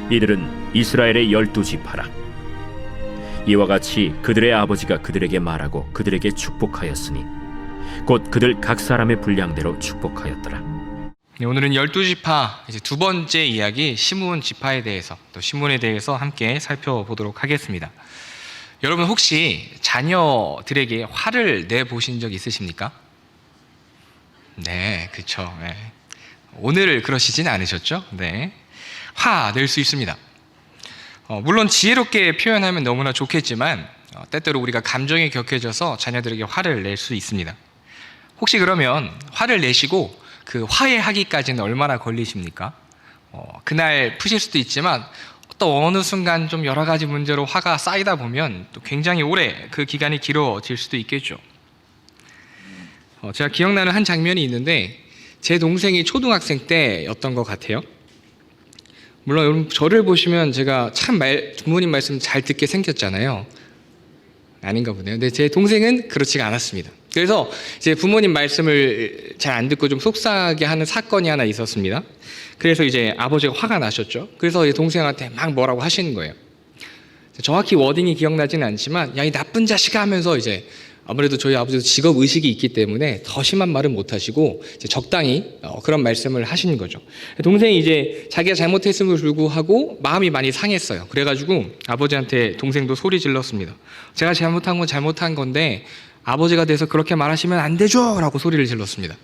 이들은 이스라엘의 12지파라. 이와 같이 그들의 아버지가 그들에게 말하고 그들에게 축복하였으니 곧 그들 각 사람의 분량대로 축복하였더라. 네, 오늘은 12지파 이제 두 번째 이야기 시므온 지파에 대해서 또 시므온에 대해서 함께 살펴보도록 하겠습니다. 여러분 혹시 자녀들에게 화를 내보신 적 있으십니까? 네, 그렇죠. 네. 오늘 그러시진 않으셨죠? 네, 화 낼 수 있습니다. 물론 지혜롭게 표현하면 너무나 좋겠지만 때때로 우리가 감정이 격해져서 자녀들에게 화를 낼 수 있습니다. 혹시 그러면 화를 내시고 그 화해하기까지는 얼마나 걸리십니까? 그날 푸실 수도 있지만 또 어느 순간 좀 여러 가지 문제로 화가 쌓이다 보면 또 굉장히 오래 그 기간이 길어질 수도 있겠죠. 제가 기억나는 한 장면이 있는데 제 동생이 초등학생 때였던 것 같아요. 물론 여러분 저를 보시면 제가 참 부모님 말씀 잘 듣게 생겼잖아요. 아닌가 보네요. 근데 제 동생은 그렇지가 않았습니다. 그래서 이제 부모님 말씀을 잘 안 듣고 좀 속상하게 하는 사건이 하나 있었습니다. 그래서 이제 아버지가 화가 나셨죠. 그래서 동생한테 막 뭐라고 하시는 거예요. 정확히 워딩이 기억나지는 않지만 야, 이 나쁜 자식아 하면서 이제 아무래도 저희 아버지도 직업 의식이 있기 때문에 더 심한 말은 못 하시고 이제 적당히 그런 말씀을 하시는 거죠. 동생이 이제 자기가 잘못했음을 불구하고 마음이 많이 상했어요. 그래가지고 아버지한테 동생도 소리 질렀습니다. 제가 잘못한 건 잘못한 건데 아버지가 돼서 그렇게 말하시면 안 되죠! 라고 소리를 질렀습니다.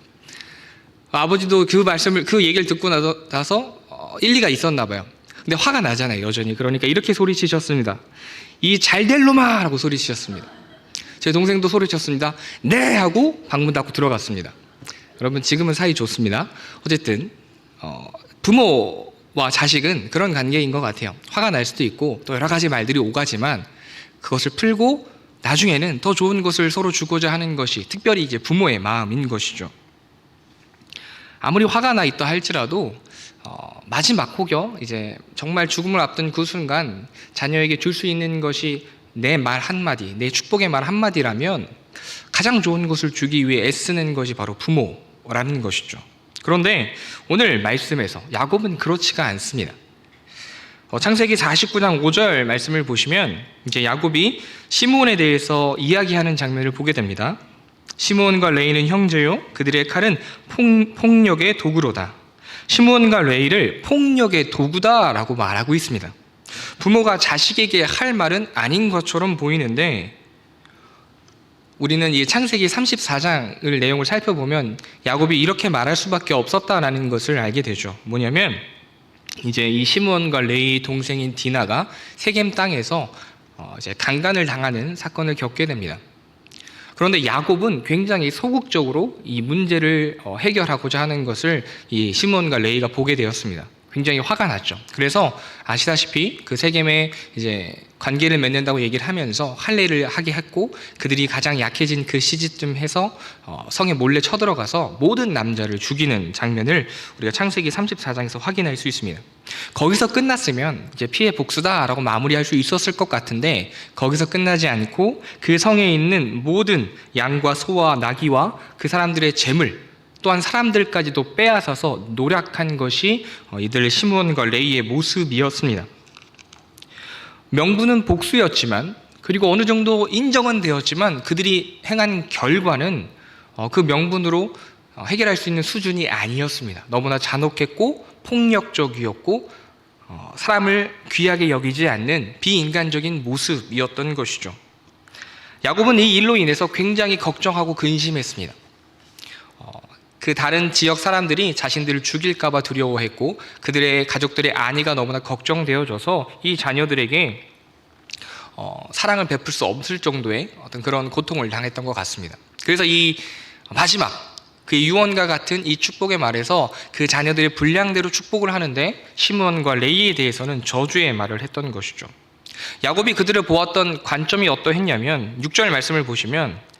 아버지도 그 얘기를 듣고 나서 일리가 있었나 봐요. 근데 화가 나잖아요, 여전히. 그러니까 이렇게 소리치셨습니다. 이 잘될 놈아! 라고 소리치셨습니다. 제 동생도 소리쳤습니다. 네! 하고 방문 닫고 들어갔습니다. 여러분 지금은 사이 좋습니다. 어쨌든 부모와 자식은 그런 관계인 것 같아요. 화가 날 수도 있고 또 여러 가지 말들이 오가지만 그것을 풀고 나중에는 더 좋은 것을 서로 주고자 하는 것이 특별히 이제 부모의 마음인 것이죠. 아무리 화가 나 있다 할지라도 마지막 혹여 이제 정말 죽음을 앞둔 그 순간 자녀에게 줄 수 있는 것이 내 말 한마디, 내 축복의 말 한마디라면 가장 좋은 것을 주기 위해 애쓰는 것이 바로 부모라는 것이죠. 그런데 오늘 말씀에서 야곱은 그렇지가 않습니다. 창세기 49장 5절 말씀을 보시면 이제 야곱이 시므온에 대해서 이야기하는 장면을 보게 됩니다. 시므온과 레이는 형제요, 그들의 칼은 폭력의 도구로다. 시므온과 레이를 폭력의 도구다라고 말하고 있습니다. 부모가 자식에게 할 말은 아닌 것처럼 보이는데 우리는 이 창세기 34장을 내용을 살펴보면 야곱이 이렇게 말할 수밖에 없었다라는 것을 알게 되죠. 뭐냐면 이제 이 시므온과 레이 동생인 디나가 세겜 땅에서 이제 강간을 당하는 사건을 겪게 됩니다. 그런데 야곱은 굉장히 소극적으로 이 문제를 해결하고자 하는 것을 이 시므온과 레이가 보게 되었습니다. 굉장히 화가 났죠. 그래서 아시다시피 그 세겜에 이제 관계를 맺는다고 얘기를 하면서 할례를 하게 했고 그들이 가장 약해진 그 시기쯤 해서 성에 몰래 쳐들어가서 모든 남자를 죽이는 장면을 우리가 창세기 34장에서 확인할 수 있습니다. 거기서 끝났으면 이제 피해 복수다라고 마무리할 수 있었을 것 같은데 거기서 끝나지 않고 그 성에 있는 모든 양과 소와 나귀와 그 사람들의 재물 또한 사람들까지도 빼앗아서 노략한 것이 이들 시므온과 레이의 모습이었습니다. 명분은 복수였지만 그리고 어느 정도 인정은 되었지만 그들이 행한 결과는 그 명분으로 해결할 수 있는 수준이 아니었습니다. 너무나 잔혹했고 폭력적이었고 사람을 귀하게 여기지 않는 비인간적인 모습이었던 것이죠. 야곱은 이 일로 인해서 굉장히 걱정하고 근심했습니다. 그 다른 지역 사람들이 자신들을 죽일까 봐 두려워했고 그들의 가족들의 안위가 너무나 걱정되어져서 이 자녀들에게 사랑을 베풀 수 없을 정도의 어떤 그런 고통을 당했던 것 같습니다. 그래서 이 마지막 그 유언과 같은 이 축복의 말에서 그 자녀들의 분량대로 축복을 하는데 시므온과 레이에 대해서는 저주의 말을 했던 것이죠. 야곱이 그들을 보았던 관점이 어떠했냐면 6절 말씀을 보시면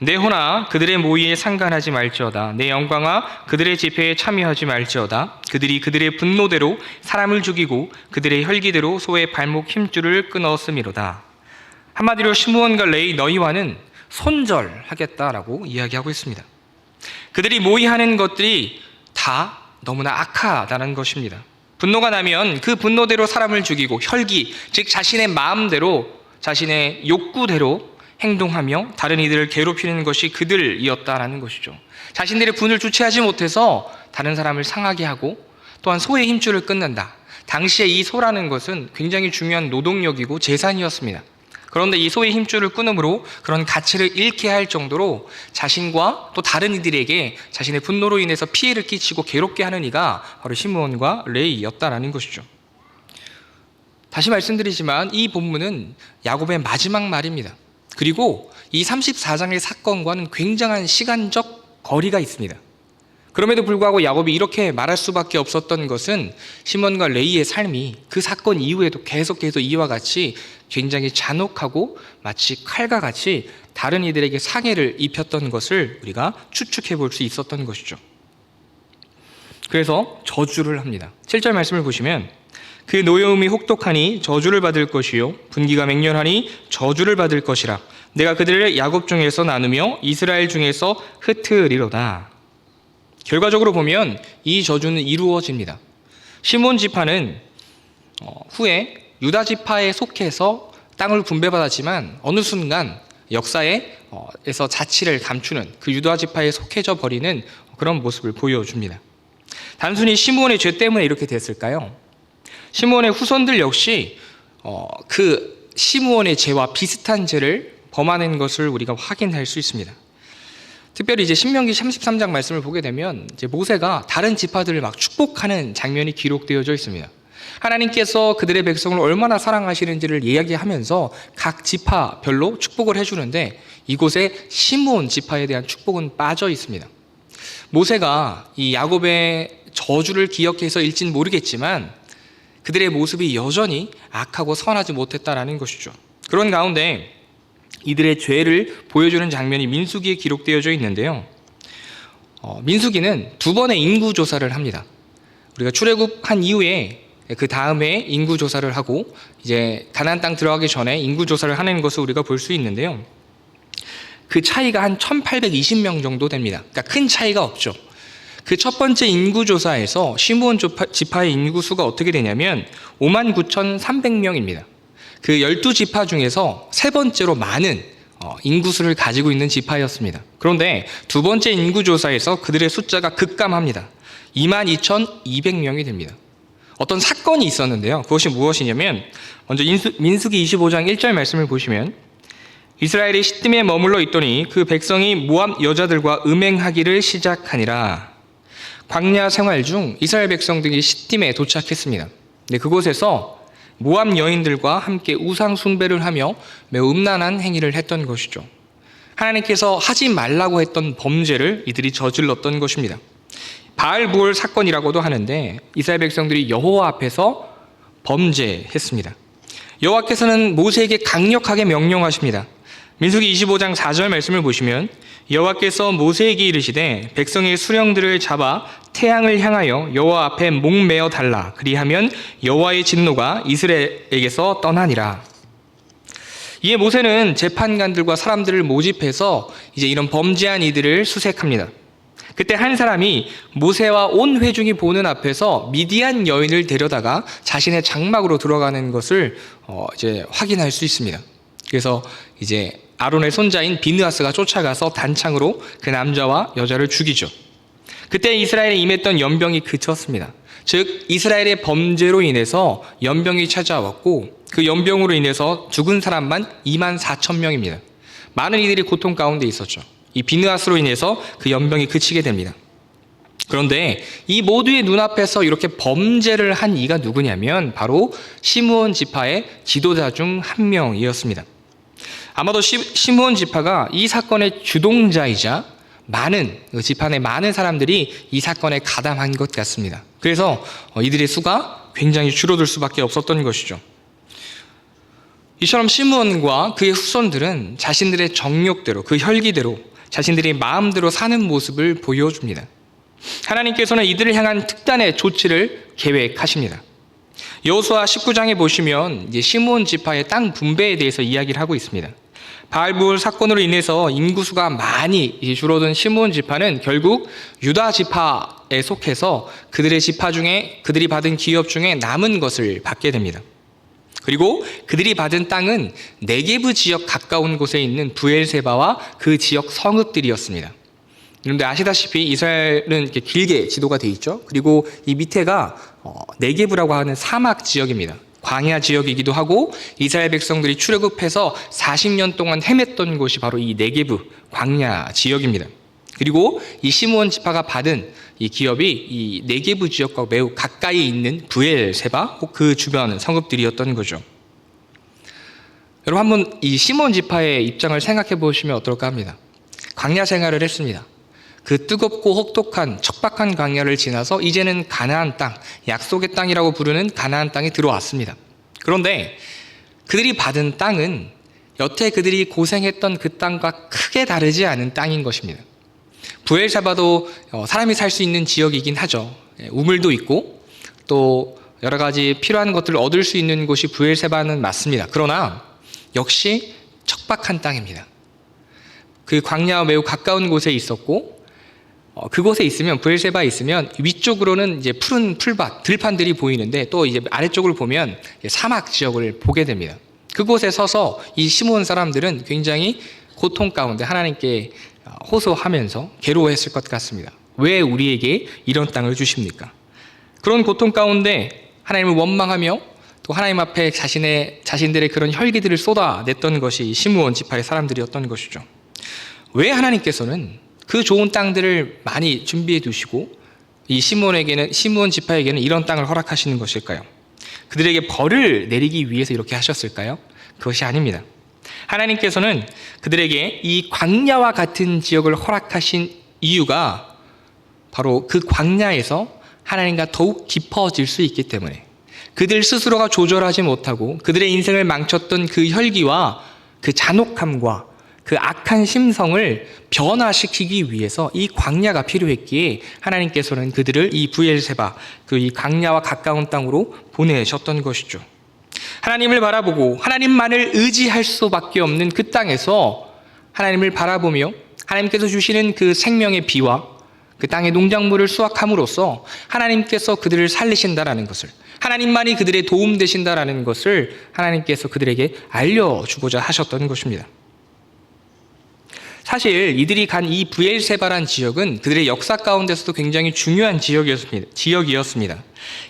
내 호나 그들의 모의에 상관하지 말지어다. 내 영광아 그들의 집회에 참여하지 말지어다. 그들이 그들의 분노대로 사람을 죽이고 그들의 혈기대로 소의 발목 힘줄을 끊었음이로다. 한마디로 시므온과 레이 너희와는 손절하겠다라고 이야기하고 있습니다. 그들이 모의하는 것들이 다 너무나 악하다는 것입니다. 분노가 나면 그 분노대로 사람을 죽이고 혈기, 즉 자신의 마음대로, 자신의 욕구대로 행동하며 다른 이들을 괴롭히는 것이 그들이었다라는 것이죠. 자신들의 분을 주체하지 못해서 다른 사람을 상하게 하고 또한 소의 힘줄을 끊는다. 당시에 이 소라는 것은 굉장히 중요한 노동력이고 재산이었습니다. 그런데 이 소의 힘줄을 끊음으로 그런 가치를 잃게 할 정도로 자신과 또 다른 이들에게 자신의 분노로 인해서 피해를 끼치고 괴롭게 하는 이가 바로 시므온과 레위였다라는 것이죠. 다시 말씀드리지만 이 본문은 야곱의 마지막 말입니다. 그리고 이 34장의 사건과는 굉장한 시간적 거리가 있습니다. 그럼에도 불구하고 야곱이 이렇게 말할 수밖에 없었던 것은 시몬과 레위의 삶이 그 사건 이후에도 계속해서 이와 같이 굉장히 잔혹하고 마치 칼과 같이 다른 이들에게 상해를 입혔던 것을 우리가 추측해 볼 수 있었던 것이죠. 그래서 저주를 합니다. 7절 말씀을 보시면 그 노여움이 혹독하니 저주를 받을 것이요 분기가 맹렬하니 저주를 받을 것이라. 내가 그들을 야곱 중에서 나누며 이스라엘 중에서 흩으리로다. 결과적으로 보면 이 저주는 이루어집니다. 시몬 지파는 후에 유다 지파에 속해서 땅을 분배받았지만 어느 순간 역사에서 자치를 감추는 그 유다 지파에 속해져 버리는 그런 모습을 보여줍니다. 단순히 시므온의 죄 때문에 이렇게 됐을까요? 시므온의 후손들 역시 그 시므온의 죄와 비슷한 죄를 범하는 것을 우리가 확인할 수 있습니다. 특별히 이제 신명기 33장 말씀을 보게 되면 이제 모세가 다른 지파들을 막 축복하는 장면이 기록되어져 있습니다. 하나님께서 그들의 백성을 얼마나 사랑하시는지를 이야기하면서 각 지파별로 축복을 해주는데 이곳에 시므온 지파에 대한 축복은 빠져 있습니다. 모세가 이 야곱의 저주를 기억해서일진 모르겠지만 그들의 모습이 여전히 악하고 선하지 못했다라는 것이죠. 그런 가운데 이들의 죄를 보여주는 장면이 민수기에 기록되어져 있는데요. 민수기는 2번의 인구조사를 합니다. 우리가 출애굽한 이후에 그 다음에 인구조사를 하고 이제 가나안 땅 들어가기 전에 인구조사를 하는 것을 우리가 볼 수 있는데요. 그 차이가 한 1820명 정도 됩니다. 그러니까 큰 차이가 없죠. 그 첫 번째 인구조사에서 시므온 지파의 인구수가 어떻게 되냐면 59,300명입니다. 그 12지파 중에서 세 번째로 많은 인구수를 가지고 있는 지파였습니다. 그런데 두 번째 인구조사에서 그들의 숫자가 급감합니다. 22,200명이 됩니다. 어떤 사건이 있었는데요. 그것이 무엇이냐면 먼저 민수기 25장 1절 말씀을 보시면 이스라엘이 시딤에 머물러 있더니 그 백성이 모압 여자들과 음행하기를 시작하니라. 광야 생활 중 이스라엘 백성들이 시딤에 도착했습니다. 근데 그곳에서 모압 여인들과 함께 우상 숭배를 하며 매우 음란한 행위를 했던 것이죠. 하나님께서 하지 말라고 했던 범죄를 이들이 저질렀던 것입니다. 바알부올 사건이라고도 하는데 이스라엘 백성들이 여호와 앞에서 범죄했습니다. 여호와께서는 모세에게 강력하게 명령하십니다. 민수기 25장 4절 말씀을 보시면 여호와께서 모세에게 이르시되 백성의 수령들을 잡아 태양을 향하여 여호와 앞에 목매어 달라. 그리하면 여호와의 진노가 이스라엘에게서 떠나니라. 이에 모세는 재판관들과 사람들을 모집해서 이제 이런 범죄한 이들을 수색합니다. 그때 한 사람이 모세와 온 회중이 보는 앞에서 미디안 여인을 데려다가 자신의 장막으로 들어가는 것을 이제 확인할 수 있습니다. 그래서 이제 아론의 손자인 비느하스가 쫓아가서 단창으로 그 남자와 여자를 죽이죠. 그때 이스라엘에 임했던 연병이 그쳤습니다. 즉 이스라엘의 범죄로 인해서 연병이 찾아왔고 그 연병으로 인해서 죽은 사람만 24,000명입니다. 많은 이들이 고통 가운데 있었죠. 이 비느하스로 인해서 그 연병이 그치게 됩니다. 그런데 이 모두의 눈앞에서 이렇게 범죄를 한 이가 누구냐면 바로 시므온 지파의 지도자 중 한 명이었습니다. 아마도 시므온 지파가 이 사건의 주동자이자 많은 지파 내 많은 사람들이 이 사건에 가담한 것 같습니다. 그래서 이들의 수가 굉장히 줄어들 수밖에 없었던 것이죠. 이처럼 시므온과 그의 후손들은 자신들의 정욕대로 그 혈기대로 자신들의 마음대로 사는 모습을 보여줍니다. 하나님께서는 이들을 향한 특단의 조치를 계획하십니다. 여호수아 19장에 보시면 이제 시므온 지파의 땅 분배에 대해서 이야기를 하고 있습니다. 바알부울 사건으로 인해서 인구수가 많이 줄어든 시므온 지파는 결국 유다 지파에 속해서 그들의 지파 중에 그들이 받은 기업 중에 남은 것을 받게 됩니다. 그리고 그들이 받은 땅은 네게브 지역 가까운 곳에 있는 브엘세바와 그 지역 성읍들이었습니다. 그런데 아시다시피 이스라엘은 이렇게 길게 지도가 돼 있죠. 그리고 이 밑에가 네게브라고 하는 사막 지역입니다. 광야 지역이기도 하고 이스라엘 백성들이 출애굽해서 40년 동안 헤맸던 곳이 바로 이 네게브 광야 지역입니다. 그리고 이 시므온 지파가 받은 이 기업이 이 네게브 지역과 매우 가까이 있는 브엘세바 혹 그 주변 성읍들이었던 거죠. 여러분 한번 이 시므온 지파의 입장을 생각해 보시면 어떨까 합니다. 광야 생활을 했습니다. 그 뜨겁고 혹독한 척박한 광야를 지나서 이제는 가나안 땅, 약속의 땅이라고 부르는 가나안 땅에 들어왔습니다. 그런데 그들이 받은 땅은 여태 그들이 고생했던 그 땅과 크게 다르지 않은 땅인 것입니다. 브엘세바도 사람이 살 수 있는 지역이긴 하죠. 우물도 있고 또 여러 가지 필요한 것들을 얻을 수 있는 곳이 브엘세바는 맞습니다. 그러나 역시 척박한 땅입니다. 그 광야와 매우 가까운 곳에 있었고 그곳에 있으면 브엘세바에 있으면 위쪽으로는 이제 푸른 풀밭, 들판들이 보이는데 또 이제 아래쪽을 보면 사막 지역을 보게 됩니다. 그곳에 서서 이 시므온 사람들은 굉장히 고통 가운데 하나님께 호소하면서 괴로워했을 것 같습니다. 왜 우리에게 이런 땅을 주십니까? 그런 고통 가운데 하나님을 원망하며 또 하나님 앞에 자신들의 그런 혈기들을 쏟아냈던 것이 시므온 지파의 사람들이었던 것이죠. 왜 하나님께서는 그 좋은 땅들을 많이 준비해 두시고 이 시므온 지파에게는 이런 땅을 허락하시는 것일까요? 그들에게 벌을 내리기 위해서 이렇게 하셨을까요? 그것이 아닙니다. 하나님께서는 그들에게 이 광야와 같은 지역을 허락하신 이유가 바로 그 광야에서 하나님과 더욱 깊어질 수 있기 때문에 그들 스스로가 조절하지 못하고 그들의 인생을 망쳤던 그 혈기와 그 잔혹함과 그 악한 심성을 변화시키기 위해서 이 광야가 필요했기에 하나님께서는 그들을 이 브엘세바, 그 이 광야와 가까운 땅으로 보내셨던 것이죠. 하나님을 바라보고 하나님만을 의지할 수밖에 없는 그 땅에서 하나님을 바라보며 하나님께서 주시는 그 생명의 비와 그 땅의 농작물을 수확함으로써 하나님께서 그들을 살리신다라는 것을, 하나님만이 그들의 도움 되신다라는 것을 하나님께서 그들에게 알려주고자 하셨던 것입니다. 사실 이들이 간 이 브엘세바란 지역은 그들의 역사 가운데서도 굉장히 중요한 지역이었습니다.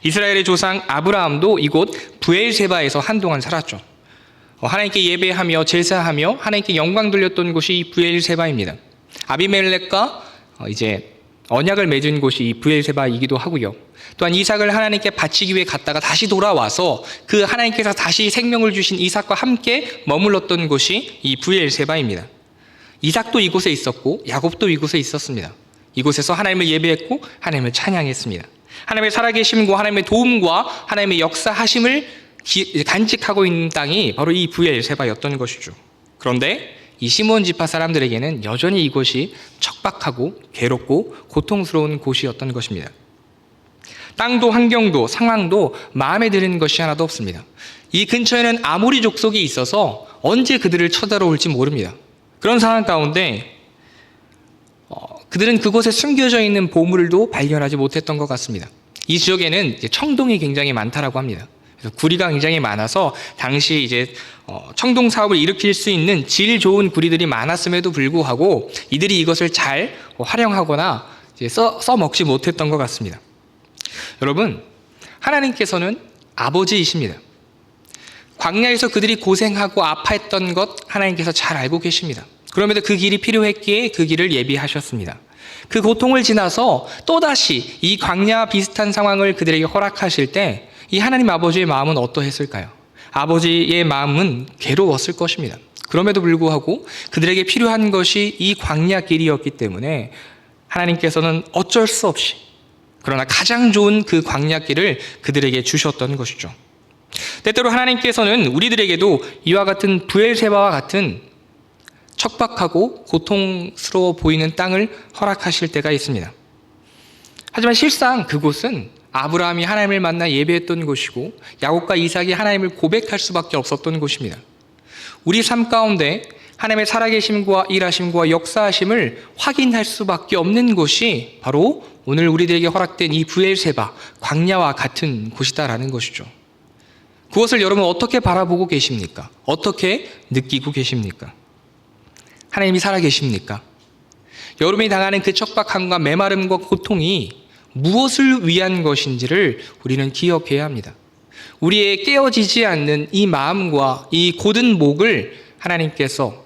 이스라엘의 조상 아브라함도 이곳 브엘세바에서 한동안 살았죠. 하나님께 예배하며 제사하며 하나님께 영광 돌렸던 곳이 이 브엘세바입니다. 아비멜렉과 이제 언약을 맺은 곳이 이 브엘세바이기도 하고요. 또한 이삭을 하나님께 바치기 위해 갔다가 다시 돌아와서 그 하나님께서 다시 생명을 주신 이삭과 함께 머물렀던 곳이 이 브엘세바입니다. 이삭도 이곳에 있었고 야곱도 이곳에 있었습니다. 이곳에서 하나님을 예배했고 하나님을 찬양했습니다. 하나님의 살아계심과 하나님의 도움과 하나님의 역사하심을 간직하고 있는 땅이 바로 이 브엘세바였던 것이죠. 그런데 이 시므온 지파 사람들에게는 여전히 이곳이 척박하고 괴롭고 고통스러운 곳이었던 것입니다. 땅도 환경도 상황도 마음에 드는 것이 하나도 없습니다. 이 근처에는 아모리 족속이 있어서 언제 그들을 쳐들어올지 모릅니다. 그런 상황 가운데 그들은 그곳에 숨겨져 있는 보물도 발견하지 못했던 것 같습니다. 이 지역에는 청동이 굉장히 많다라고 합니다. 그래서 구리가 굉장히 많아서 당시 이제 청동 사업을 일으킬 수 있는 질 좋은 구리들이 많았음에도 불구하고 이들이 이것을 잘 활용하거나 써먹지 못했던 것 같습니다. 여러분, 하나님께서는 아버지이십니다. 광야에서 그들이 고생하고 아파했던 것 하나님께서 잘 알고 계십니다. 그럼에도 그 길이 필요했기에 그 길을 예비하셨습니다. 그 고통을 지나서 또다시 이 광야와 비슷한 상황을 그들에게 허락하실 때 이 하나님 아버지의 마음은 어떠했을까요? 아버지의 마음은 괴로웠을 것입니다. 그럼에도 불구하고 그들에게 필요한 것이 이 광야 길이었기 때문에 하나님께서는 어쩔 수 없이 그러나 가장 좋은 그 광야 길을 그들에게 주셨던 것이죠. 때때로 하나님께서는 우리들에게도 이와 같은 브엘세바와 같은 척박하고 고통스러워 보이는 땅을 허락하실 때가 있습니다. 하지만 실상 그곳은 아브라함이 하나님을 만나 예배했던 곳이고 야곱과 이삭이 하나님을 고백할 수밖에 없었던 곳입니다. 우리 삶 가운데 하나님의 살아계심과 일하심과 역사하심을 확인할 수밖에 없는 곳이 바로 오늘 우리들에게 허락된 이 브엘세바, 광야와 같은 곳이다라는 것이죠. 그것을 여러분 어떻게 바라보고 계십니까? 어떻게 느끼고 계십니까? 하나님이 살아계십니까? 여러분이 당하는 그 척박함과 메마름과 고통이 무엇을 위한 것인지를 우리는 기억해야 합니다. 우리의 깨어지지 않는 이 마음과 이 곧은 목을 하나님께서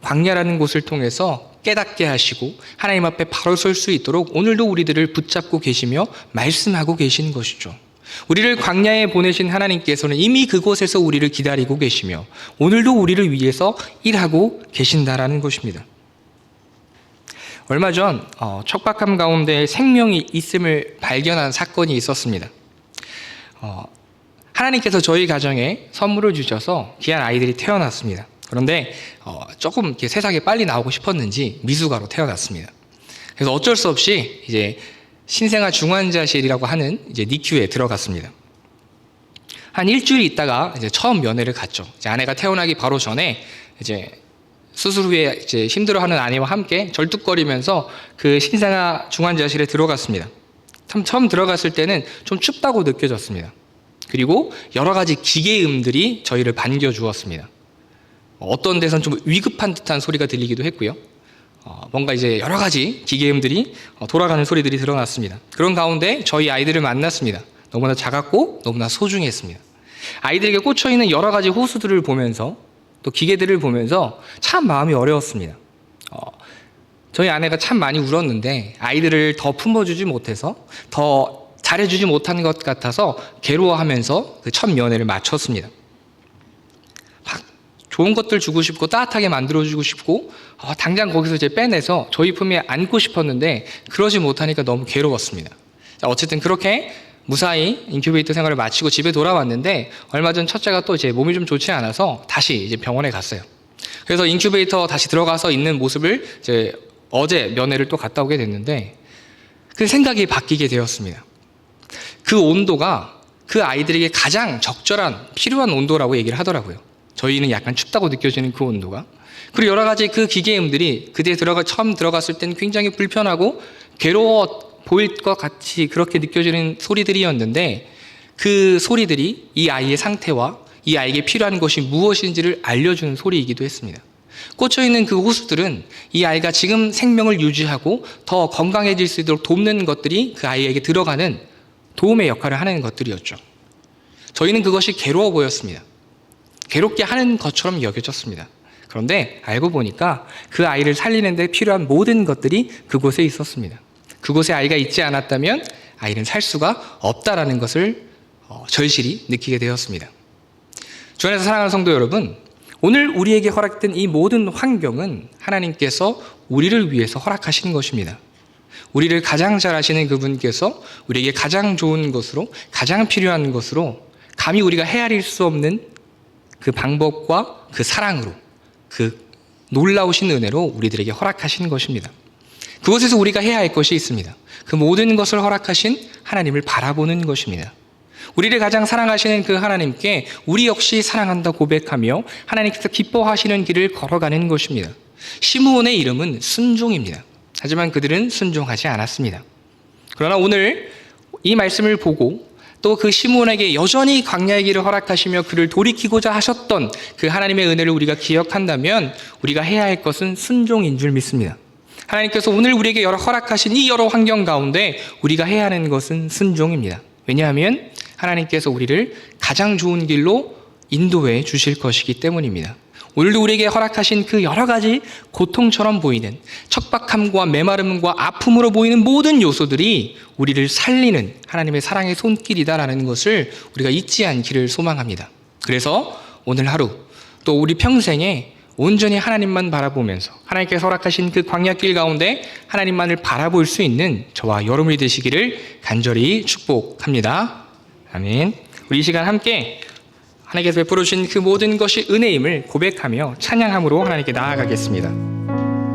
광야라는 곳을 통해서 깨닫게 하시고 하나님 앞에 바로 설 수 있도록 오늘도 우리들을 붙잡고 계시며 말씀하고 계신 것이죠. 우리를 광야에 보내신 하나님께서는 이미 그곳에서 우리를 기다리고 계시며 오늘도 우리를 위해서 일하고 계신다라는 것입니다. 얼마 전 척박함 가운데 생명이 있음을 발견한 사건이 있었습니다. 하나님께서 저희 가정에 선물을 주셔서 귀한 아이들이 태어났습니다. 그런데 조금 이렇게 세상에 빨리 나오고 싶었는지 미숙아로 태어났습니다. 그래서 어쩔 수 없이 이제 신생아 중환자실이라고 하는 이제 니큐에 들어갔습니다. 한 일주일 있다가 이제 처음 면회를 갔죠. 이제 아내가 태어나기 바로 전에 이제 수술 후에 이제 힘들어하는 아내와 함께 절뚝거리면서 그 신생아 중환자실에 들어갔습니다. 처음 들어갔을 때는 좀 춥다고 느껴졌습니다. 그리고 여러 가지 기계음들이 저희를 반겨주었습니다. 어떤 데선 좀 위급한 듯한 소리가 들리기도 했고요. 뭔가 이제 여러 가지 기계음들이 돌아가는 소리들이 들어났습니다. 그런 가운데 저희 아이들을 만났습니다. 너무나 작았고 너무나 소중했습니다. 아이들에게 꽂혀있는 여러 가지 호수들을 보면서 또 기계들을 보면서 참 마음이 어려웠습니다. 저희 아내가 참 많이 울었는데 아이들을 더 품어주지 못해서 더 잘해주지 못한 것 같아서 괴로워하면서 그 첫 면회를 마쳤습니다. 좋은 것들 주고 싶고 따뜻하게 만들어주고 싶고 당장 거기서 이제 빼내서 저희 품에 안고 싶었는데 그러지 못하니까 너무 괴로웠습니다. 자, 어쨌든 그렇게 무사히 인큐베이터 생활을 마치고 집에 돌아왔는데 얼마 전 첫째가 또 이제 몸이 좀 좋지 않아서 다시 이제 병원에 갔어요. 그래서 인큐베이터 다시 들어가서 있는 모습을 이제 어제 면회를 또 갔다 오게 됐는데 그 생각이 바뀌게 되었습니다. 그 온도가 그 아이들에게 가장 적절한 필요한 온도라고 얘기를 하더라고요. 저희는 약간 춥다고 느껴지는 그 온도가. 그리고 여러 가지 그 기계음들이 그때 처음 들어갔을 때는 굉장히 불편하고 괴로워 보일 것 같이 그렇게 느껴지는 소리들이었는데 그 소리들이 이 아이의 상태와 이 아이에게 필요한 것이 무엇인지를 알려주는 소리이기도 했습니다. 꽂혀있는 그 호수들은 이 아이가 지금 생명을 유지하고 더 건강해질 수 있도록 돕는 것들이 그 아이에게 들어가는 도움의 역할을 하는 것들이었죠. 저희는 그것이 괴로워 보였습니다. 괴롭게 하는 것처럼 여겨졌습니다. 그런데 알고 보니까 그 아이를 살리는 데 필요한 모든 것들이 그곳에 있었습니다. 그곳에 아이가 있지 않았다면 아이는 살 수가 없다라는 것을 절실히 느끼게 되었습니다. 주 안에서 사랑하는 성도 여러분, 오늘 우리에게 허락된 이 모든 환경은 하나님께서 우리를 위해서 허락하신 것입니다. 우리를 가장 잘 아시는 그분께서 우리에게 가장 좋은 것으로 가장 필요한 것으로 감히 우리가 헤아릴 수 없는 그 방법과 그 사랑으로 그 놀라우신 은혜로 우리들에게 허락하신 것입니다. 그곳에서 우리가 해야 할 것이 있습니다. 그 모든 것을 허락하신 하나님을 바라보는 것입니다. 우리를 가장 사랑하시는 그 하나님께 우리 역시 사랑한다 고백하며 하나님께서 기뻐하시는 길을 걸어가는 것입니다. 시므온의 이름은 순종입니다. 하지만 그들은 순종하지 않았습니다. 그러나 오늘 이 말씀을 보고 또 그 시므온에게 여전히 광야의 길을 허락하시며 그를 돌이키고자 하셨던 그 하나님의 은혜를 우리가 기억한다면 우리가 해야 할 것은 순종인 줄 믿습니다. 하나님께서 오늘 우리에게 허락하신 이 여러 환경 가운데 우리가 해야 하는 것은 순종입니다. 왜냐하면 하나님께서 우리를 가장 좋은 길로 인도해 주실 것이기 때문입니다. 오늘도 우리에게 허락하신 그 여러 가지 고통처럼 보이는 척박함과 메마름과 아픔으로 보이는 모든 요소들이 우리를 살리는 하나님의 사랑의 손길이다라는 것을 우리가 잊지 않기를 소망합니다. 그래서 오늘 하루 또 우리 평생에 온전히 하나님만 바라보면서 하나님께서 허락하신 그 광야길 가운데 하나님만을 바라볼 수 있는 저와 여러분이 되시기를 간절히 축복합니다. 아멘. 우리 이 시간 함께 하나님께서 베풀어 주신 그 모든 것이 은혜임을 고백하며 찬양함으로 하나님께 나아가겠습니다.